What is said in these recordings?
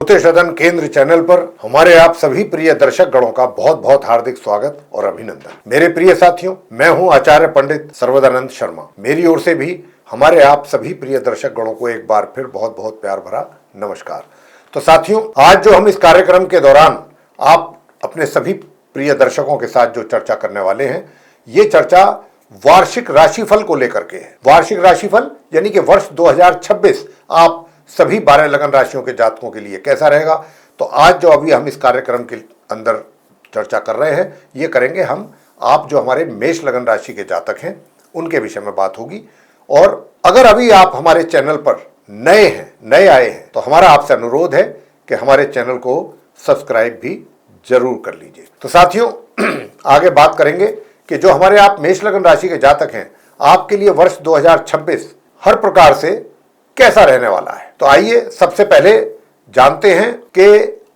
ज्योतिषदन केंद्र चैनल पर हमारे आप सभी प्रिय दर्शक गणों का बहुत बहुत हार्दिक स्वागत और अभिनंदन। मेरे प्रिय साथियों, मैं हूं आचार्य पंडित सर्वदानंद शर्मा। मेरी ओर से भी हमारे आप सभी प्रिय दर्शक गणों को एक बार फिर बहुत बहुत प्यार भरा नमस्कार। तो साथियों, आज जो हम इस कार्यक्रम के दौरान आप अपने सभी प्रिय दर्शकों के साथ जो चर्चा करने वाले हैं, ये चर्चा वार्षिक राशिफल को लेकर के है। वार्षिक राशिफल यानी कि वर्ष 2026 आप सभी 12 लगन राशियों के जातकों के लिए कैसा रहेगा। तो आज जो अभी हम इस कार्यक्रम के अंदर चर्चा कर रहे हैं, ये करेंगे हम आप जो हमारे मेष लगन राशि के जातक हैं उनके विषय में बात होगी। और अगर अभी आप हमारे चैनल पर नए आए हैं तो हमारा आपसे अनुरोध है कि हमारे चैनल को सब्सक्राइब भी जरूर कर लीजिए। तो साथियों, आगे बात करेंगे कि जो हमारे आप मेष लगन राशि के जातक हैं, आपके लिए वर्ष 2026 हर प्रकार से कैसा रहने वाला है। तो आइए सबसे पहले जानते हैं कि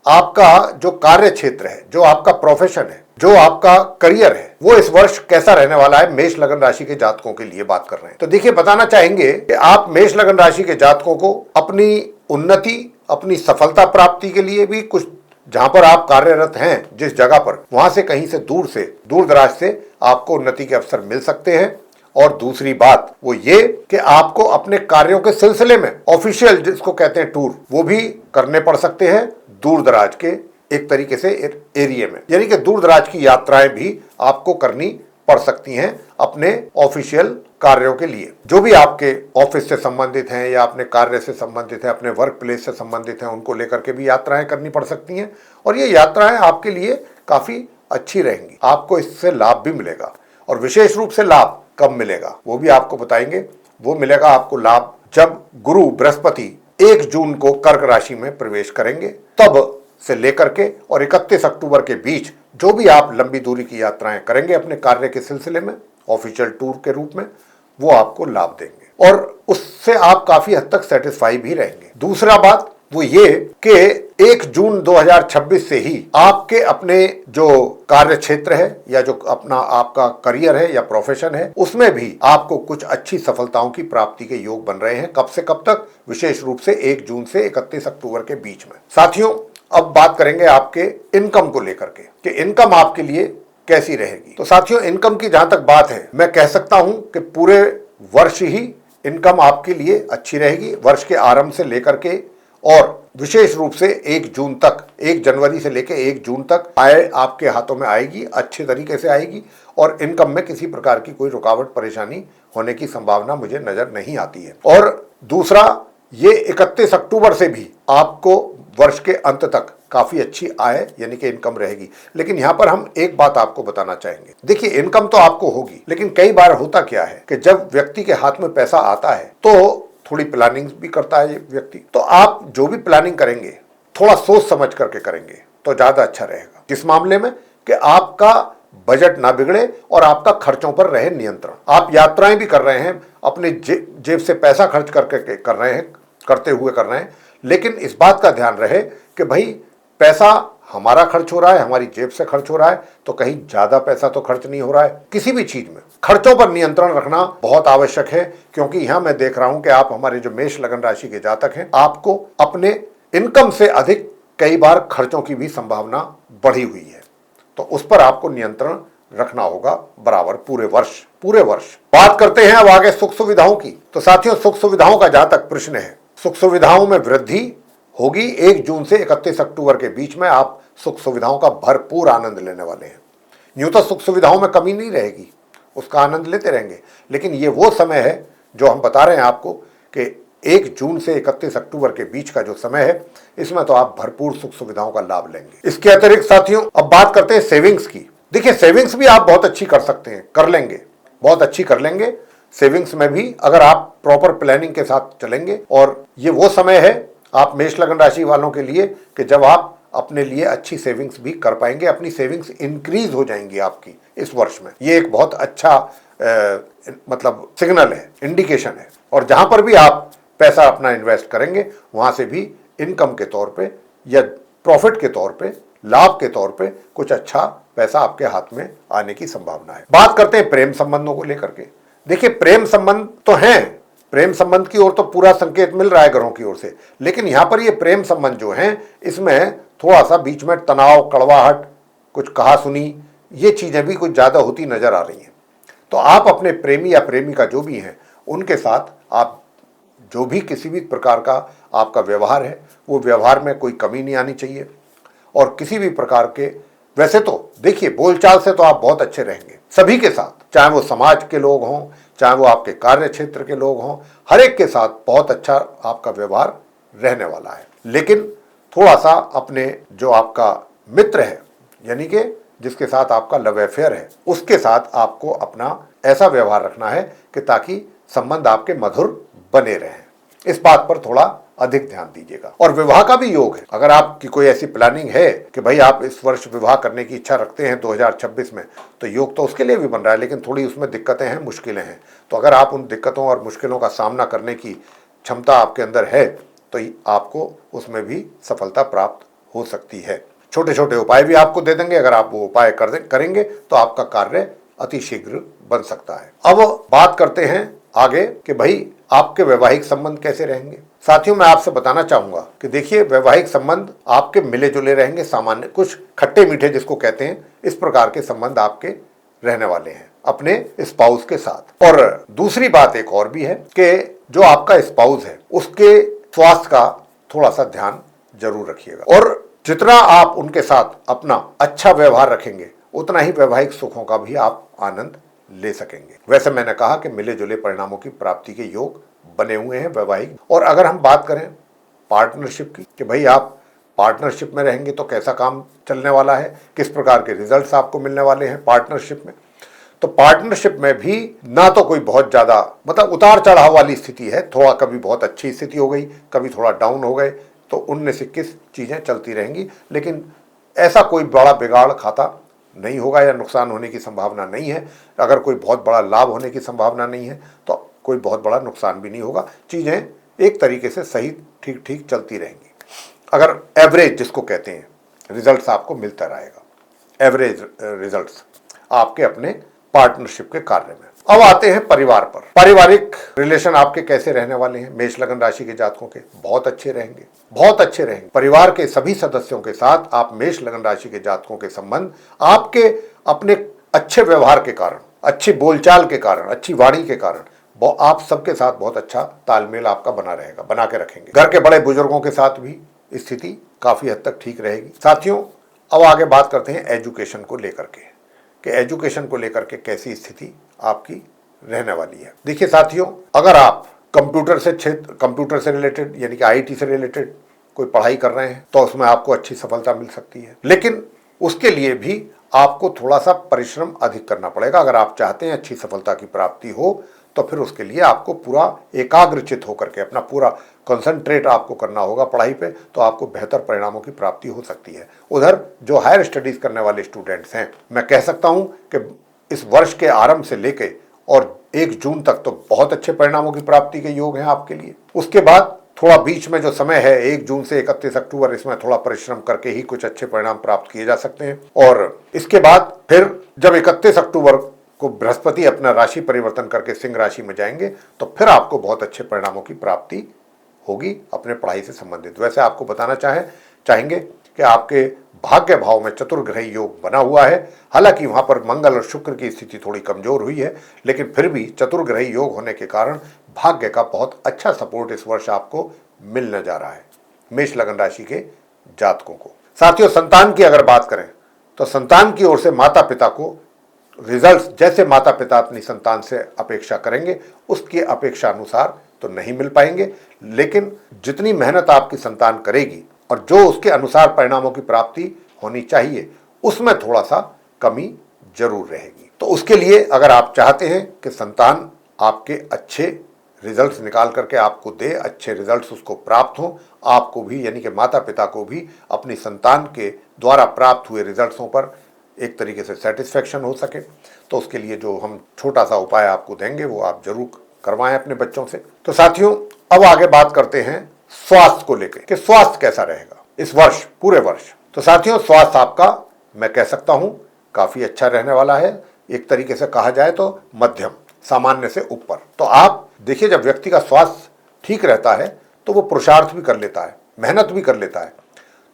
आपका जो कार्य क्षेत्र है, जो आपका प्रोफेशन है, जो आपका करियर है, वो इस वर्ष कैसा रहने वाला है। मेष लगन राशि के जातकों के लिए बात कर रहे हैं। तो देखिए, बताना चाहेंगे कि आप मेष लगन राशि के जातकों को अपनी उन्नति, अपनी सफलता प्राप्ति के लिए भी कुछ जहां पर आप कार्यरत हैं, जिस जगह पर, वहां से कहीं से दूर दराज से आपको उन्नति के अवसर मिल सकते हैं। और दूसरी बात वो ये कि आपको अपने कार्यों के सिलसिले में ऑफिशियल, जिसको कहते हैं टूर, वो भी करने पड़ सकते हैं दूर दराज के एक तरीके से एरिया में, यानी कि दूर दराज की यात्राएं भी आपको करनी पड़ सकती हैं अपने ऑफिशियल कार्यों के लिए। जो भी आपके ऑफिस से संबंधित हैं या अपने कार्य से संबंधित है, अपने वर्क प्लेस से संबंधित हैं, उनको लेकर के भी यात्राएं करनी पड़ सकती हैं। और ये यात्राएं आपके लिए काफी अच्छी रहेंगी, आपको इससे लाभ भी मिलेगा। और विशेष रूप से लाभ कब मिलेगा वो भी आपको बताएंगे। वो मिलेगा आपको लाभ जब गुरु बृहस्पति 1 जून को कर्क राशि में प्रवेश करेंगे, तब से लेकर के और 31 अक्टूबर के बीच जो भी आप लंबी दूरी की यात्राएं करेंगे अपने कार्य के सिलसिले में ऑफिशियल टूर के रूप में, वो आपको लाभ देंगे और उससे आप काफी हद तक सेटिस्फाई भी रहेंगे। दूसरा बात वो ये कि 1 जून 2026 से ही आपके अपने जो कार्य क्षेत्र है या जो अपना आपका करियर है या प्रोफेशन है, उसमें भी आपको कुछ अच्छी सफलताओं की प्राप्ति के योग बन रहे हैं। कब से कब तक? विशेष रूप से 1 जून से 31 अक्टूबर के बीच में। साथियों, अब बात करेंगे आपके इनकम को लेकर के कि इनकम आपके लिए कैसी रहेगी। तो साथियों, इनकम की जहां तक बात है, मैं कह सकता हूं कि पूरे वर्ष ही इनकम आपके लिए अच्छी रहेगी। वर्ष के आरंभ से लेकर के और विशेष रूप से 1 जून तक, 1 जनवरी से लेकर 1 जून तक आय आपके हाथों में आएगी, अच्छे तरीके से आएगी। और इनकम में किसी प्रकार की कोई रुकावट परेशानी होने की संभावना मुझे नजर नहीं आती है। और दूसरा, ये 31 अक्टूबर से भी आपको वर्ष के अंत तक काफी अच्छी आय यानी कि इनकम रहेगी। लेकिन यहाँ पर हम एक बात आपको बताना चाहेंगे। देखिए, इनकम तो आपको होगी, लेकिन कई बार होता क्या है कि जब व्यक्ति के हाथ में पैसा आता है तो थोड़ी प्लानिंग भी करता है ये व्यक्ति। तो आप जो भी प्लानिंग करेंगे थोड़ा सोच समझ करके करेंगे तो ज्यादा अच्छा रहेगा। किस मामले में? कि आपका बजट ना बिगड़े और आपका खर्चों पर रहे नियंत्रण। आप यात्राएं भी कर रहे हैं, अपने जेब से पैसा खर्च करके कर रहे हैं, लेकिन इस बात का ध्यान रहे कि भाई पैसा हमारा खर्च हो रहा है, हमारी जेब से खर्च हो रहा है, तो कहीं ज्यादा पैसा तो खर्च नहीं हो रहा है। किसी भी चीज में खर्चों पर नियंत्रण रखना बहुत आवश्यक है, क्योंकि यहां मैं देख रहा हूं कि आप हमारे जो मेष लगन राशि के जातक हैं, आपको अपने इनकम से अधिक कई बार खर्चों की भी संभावना बढ़ी हुई है। तो उस पर आपको नियंत्रण रखना होगा बराबर पूरे वर्ष। बात करते हैं अब आगे सुख सुविधाओं की। तो साथियों, सुख सुविधाओं का जहां तक प्रश्न है, सुख सुविधाओं में वृद्धि होगी। 1 जून से 31 अक्टूबर के बीच में आप सुख सुविधाओं का भरपूर आनंद लेने वाले हैं। यूं तो सुख सुविधाओं में कमी नहीं रहेगी, उसका आनंद लेते रहेंगे, लेकिन ये वो समय है जो हम बता रहे हैं आपको कि 1 जून से 31 अक्टूबर के बीच का जो समय है, इसमें तो आप भरपूर सुख सुविधाओं का लाभ लेंगे। इसके अतिरिक्त साथियों, अब बात करते हैं सेविंग्स की। देखिए, सेविंग्स भी आप बहुत अच्छी कर सकते हैं, कर लेंगे, बहुत अच्छी कर लेंगे। सेविंग्स में भी अगर आप प्रॉपर प्लानिंग के साथ चलेंगे, और ये वो समय है आप मेष लगन राशि वालों के लिए कि जब आप अपने लिए अच्छी सेविंग्स भी कर पाएंगे, अपनी सेविंग्स इंक्रीज हो जाएंगी आपकी इस वर्ष में। ये एक बहुत अच्छा मतलब सिग्नल है, इंडिकेशन है। और जहां पर भी आप पैसा अपना इन्वेस्ट करेंगे, वहां से भी इनकम के तौर पे या प्रॉफिट के तौर पे, लाभ के तौर पे कुछ अच्छा पैसा आपके हाथ में आने की संभावना है। बात करते हैं प्रेम संबंधों को लेकर के। देखिए, प्रेम संबंध तो हैं, प्रेम संबंध की ओर तो पूरा संकेत मिल रहा है ग्रहों की ओर से, लेकिन यहां पर ये प्रेम संबंध जो है इसमें थोड़ा सा बीच में तनाव, कड़वाहट, कुछ कहा सुनी, ये चीजें भी कुछ ज्यादा होती नजर आ रही हैं। तो आप अपने प्रेमी या प्रेमिका जो भी हैं उनके साथ आप जो भी किसी भी प्रकार का आपका व्यवहार है वो व्यवहार में कोई कमी नहीं आनी चाहिए। और किसी भी प्रकार के, वैसे तो देखिए बोलचाल से तो आप बहुत अच्छे रहेंगे सभी के साथ, चाहे वो समाज के लोग हों, चाहे वो आपके कार्य क्षेत्र के लोग हों, हर एक के साथ बहुत अच्छा आपका व्यवहार रहने वाला है। लेकिन थोड़ा सा अपने जो आपका मित्र है, यानी कि जिसके साथ आपका लव अफेयर है, उसके साथ आपको अपना ऐसा व्यवहार रखना है कि ताकि संबंध आपके मधुर बने रहें। इस बात पर थोड़ा अधिक ध्यान दीजिएगा। और विवाह का भी योग है, अगर आपकी कोई ऐसी प्लानिंग है कि भाई आप इस वर्ष विवाह करने की इच्छा रखते हैं 2026 में, तो योग तो उसके लिए भी बन रहा है, लेकिन थोड़ी उसमें दिक्कतें हैं, मुश्किलें हैं। तो अगर आप उन दिक्कतों और मुश्किलों का सामना करने की क्षमता आपके अंदर है तो आपको उसमें भी सफलता प्राप्त हो सकती है। छोटे छोटे उपाय भी आपको दे देंगे, अगर आप वो उपाय करेंगे तो आपका कार्य अति शीघ्र बन सकता है। अब बात करते हैं आगे कि भाई आपके वैवाहिक संबंध कैसे रहेंगे। साथियों, मैं आपसे बताना चाहूंगा कि देखिए वैवाहिक संबंध आपके मिले जुले रहेंगे, सामान्य कुछ खट्टे मीठे जिसको कहते हैं, इस प्रकार के संबंध आपके रहने वाले हैं अपने स्पाउस के साथ। और दूसरी बात एक और भी है कि जो आपका स्पाउस है उसके स्वास्थ्य का थोड़ा सा ध्यान जरूर रखिएगा। और जितना आप उनके साथ अपना अच्छा व्यवहार रखेंगे उतना ही वैवाहिक सुखों का भी आप आनंद ले सकेंगे। वैसे मैंने कहा कि मिले जुले परिणामों की प्राप्ति के योग बने हुए हैं वैवाहिक। और अगर हम बात करें पार्टनरशिप की कि भाई आप पार्टनरशिप में रहेंगे तो कैसा काम चलने वाला है, किस प्रकार के रिजल्ट्स आपको मिलने वाले हैं पार्टनरशिप में, तो पार्टनरशिप में भी ना तो कोई बहुत ज्यादा मतलब उतार चढ़ाव वाली स्थिति है, थोड़ा कभी बहुत अच्छी स्थिति हो गई, कभी थोड़ा डाउन हो गए, तो उनमें से किस चीजें चलती रहेंगी। लेकिन ऐसा कोई बड़ा बिगाड़ खाता नहीं होगा या नुकसान होने की संभावना नहीं है। अगर कोई बहुत बड़ा लाभ होने की संभावना नहीं है तो कोई बहुत बड़ा नुकसान भी नहीं होगा। चीजें एक तरीके से सही ठीक ठीक चलती रहेंगी। अगर एवरेज जिसको कहते हैं रिजल्ट्स आपको मिलता रहेगा, एवरेज रिजल्ट्स आपके अपने पार्टनरशिप के कार्य में। अब आते हैं परिवार पर। पारिवारिक रिलेशन आपके कैसे रहने वाले हैं। मेष लगन राशि के जातकों के बहुत अच्छे रहेंगे, बहुत अच्छे रहेंगे। परिवार के सभी सदस्यों के साथ आप मेष लगन राशि के जातकों के संबंध आपके अपने अच्छे व्यवहार के कारण, अच्छी बोलचाल के कारण, अच्छी वाणी के कारण आप सबके साथ बहुत अच्छा तालमेल आपका बना रहेगा, बना के रखेंगे। घर के बड़े बुजुर्गों के साथ भी स्थिति काफी हद तक ठीक रहेगी। साथियों, अब आगे बात करते हैं एजुकेशन को लेकर के कि एजुकेशन को लेकर के कैसी स्थिति आपकी रहने वाली है। देखिए साथियों, अगर आप कंप्यूटर से रिलेटेड यानी कि आईटी से रिलेटेड कोई पढ़ाई कर रहे हैं तो उसमें आपको अच्छी सफलता मिल सकती है, लेकिन उसके लिए भी आपको थोड़ा सा परिश्रम अधिक करना पड़ेगा। अगर आप चाहते हैं अच्छी सफलता की प्राप्ति हो तो फिर उसके लिए आपको पूरा एकाग्रचित होकर के अपना पूरा कंसंट्रेट आपको करना होगा पढ़ाई पे, तो आपको बेहतर परिणामों की प्राप्ति हो सकती है। उधर जो हायर स्टडीज करने वाले स्टूडेंट्स हैं, मैं कह सकता हूं कि इस वर्ष के आरंभ से लेके और 1 जून तक तो बहुत अच्छे परिणामों की प्राप्ति के योग हैं आपके लिए। उसके बाद थोड़ा बीच में जो समय है 1 जून से 31 अक्टूबर, इसमें थोड़ा परिश्रम करके ही कुछ अच्छे परिणाम प्राप्त किए जा सकते हैं। और इसके बाद फिर जब 31 अक्टूबर को बृहस्पति अपना राशि परिवर्तन करके सिंह राशि में जाएंगे तो फिर आपको बहुत अच्छे परिणामों की प्राप्ति होगी अपने पढ़ाई से संबंधित। वैसे आपको बताना चाहेंगे कि आपके भाग्य भाव में चतुर्ग्रही योग बना हुआ है। हालांकि वहां पर मंगल और शुक्र की स्थिति थोड़ी कमजोर हुई है, लेकिन फिर भी चतुर्ग्रही योग होने के कारण भाग्य का बहुत अच्छा सपोर्ट इस वर्ष आपको मिलने जा रहा है मेष लगन राशि के जातकों को। साथियों, संतान की अगर बात करें तो संतान की ओर से माता पिता को रिजल्ट्स जैसे माता पिता अपनी संतान से अपेक्षा करेंगे उसकी अपेक्षा अनुसार तो नहीं मिल पाएंगे, लेकिन जितनी मेहनत आपकी संतान करेगी और जो उसके अनुसार परिणामों की प्राप्ति होनी चाहिए उसमें थोड़ा सा कमी जरूर रहेगी। तो उसके लिए अगर आप चाहते हैं कि संतान आपके अच्छे रिजल्ट्स निकाल करके आपको दे, अच्छे रिजल्ट्स उसको प्राप्त हों, आपको भी यानी कि माता पिता को भी अपनी संतान के द्वारा प्राप्त हुए रिजल्ट्सों पर एक तरीके से सेटिस्फेक्शन हो सके, तो उसके लिए जो हम छोटा सा उपाय आपको देंगे वो आप जरूर करवाएं अपने बच्चों से। तो साथियों, अब आगे बात करते हैं स्वास्थ्य को लेकर कि स्वास्थ्य कैसा रहेगा इस वर्ष, पूरे वर्ष। तो साथियों, स्वास्थ्य आपका मैं कह सकता हूं काफी अच्छा रहने वाला है। एक तरीके से कहा जाए तो मध्यम, सामान्य से ऊपर। तो आप देखिए, जब व्यक्ति का स्वास्थ्य ठीक रहता है तो वो पुरुषार्थ भी कर लेता है, मेहनत भी कर लेता है।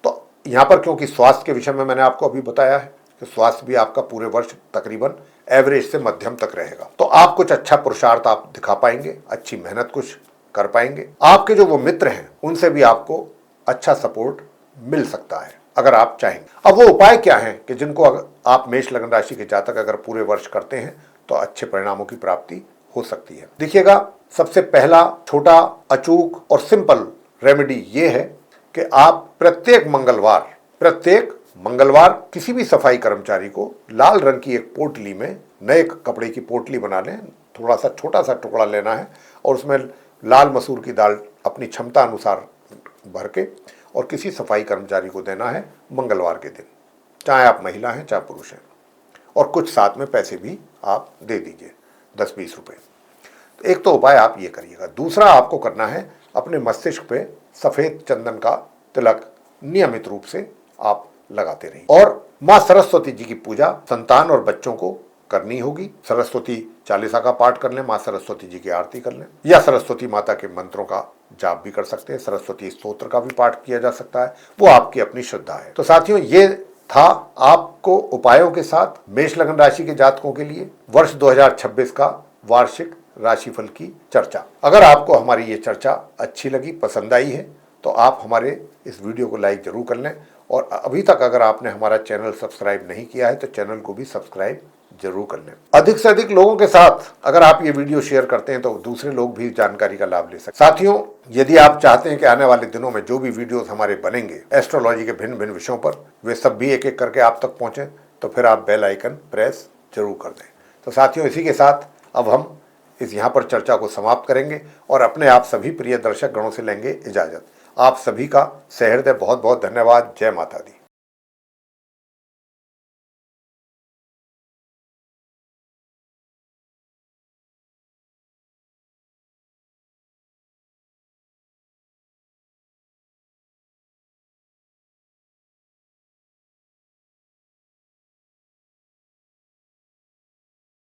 तो यहाँ पर क्योंकि स्वास्थ्य के विषय में मैंने आपको अभी बताया है कि स्वास्थ्य भी आपका पूरे वर्ष तकरीबन एवरेज से मध्यम तक रहेगा, तो आप कुछ अच्छा पुरुषार्थ आप दिखा पाएंगे, अच्छी मेहनत कुछ कर पाएंगे। आपके जो वो मित्र हैं उनसे भी आपको अच्छा सपोर्ट मिल सकता है अगर आप चाहेंगे। अब वो उपाय क्या हैं कि जिनको अगर आप मेष लग्न राशि के जातक अगर पूरे वर्ष करते हैं तो अच्छे परिणामों की प्राप्ति हो सकती है। देखिएगा, सबसे पहला छोटा, अचूक और सिंपल रेमेडी ये है कि आप प्रत्येक मंगलवार किसी भी सफाई कर्मचारी को लाल रंग की एक पोटली में, नए कपड़े की पोटली बना लें, थोड़ा सा छोटा सा टुकड़ा लेना है और उसमें लाल मसूर की दाल अपनी क्षमता अनुसार भर के और किसी सफाई कर्मचारी को देना है मंगलवार के दिन, चाहे आप महिला हैं चाहे पुरुष हैं, और कुछ साथ में पैसे भी आप दे दीजिए, 10-20 रुपए। तो एक तो उपाय आप ये करिएगा। दूसरा आपको करना है, अपने मस्तिष्क पे सफेद चंदन का तिलक नियमित रूप से आप लगाते रहिए और माँ सरस्वती जी की पूजा संतान और बच्चों को करनी होगी। सरस्वती चालीसा का पाठ कर लें, माँ सरस्वती जी की आरती कर लें, या सरस्वती माता के मंत्रों का जाप भी कर सकते हैं, सरस्वती स्तोत्र का भी पाठ किया जा सकता है, वो आपकी अपनी श्रद्धा है। तो साथियों, ये था आपको उपायों के साथ मेष लग्न राशि के जातकों के लिए वर्ष 2026 का वार्षिक राशिफल की चर्चा। अगर आपको हमारी ये चर्चा अच्छी लगी, पसंद आई है, तो आप हमारे इस वीडियो को लाइक जरूर कर लें, और अभी तक अगर आपने हमारा चैनल सब्सक्राइब नहीं किया है तो चैनल को भी सब्सक्राइब जरूर कर लें। अधिक से अधिक लोगों के साथ अगर आप ये वीडियो शेयर करते हैं तो दूसरे लोग भी जानकारी का लाभ ले सकते हैं। साथियों, यदि आप चाहते हैं कि आने वाले दिनों में जो भी वीडियोस हमारे बनेंगे एस्ट्रोलॉजी के भिन्न भिन्न विषयों पर, वे सब भी एक एक करके आप तक पहुंचे, तो फिर आप बेल आइकन प्रेस जरूर कर दें। तो साथियों, इसी के साथ अब हम इस यहाँ पर चर्चा को समाप्त करेंगे और अपने आप सभी प्रिय दर्शक गणों से लेंगे इजाजत। आप सभी का सहृदय बहुत बहुत धन्यवाद। जय माता दी।